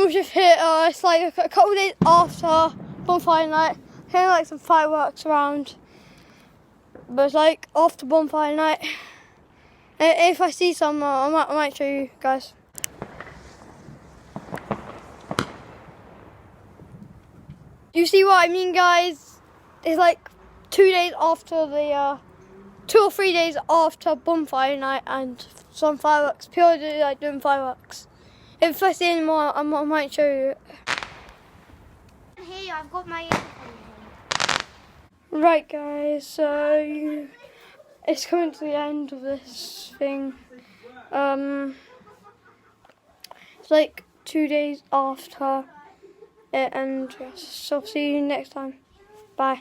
we're just here. It's like a couple of days after bonfire night. Hearing like some fireworks around, but it's like after bonfire night. If I see some, I might show you guys. You see what I mean, guys? It's like 2 days after the 2 or 3 days after bonfire night, and some fireworks. People do like doing fireworks. If I see any more, I might show you. Here, I've got my earphones on. Right, guys. So it's coming to the end of this thing. It's like 2 days after it, and so see you next time. Bye.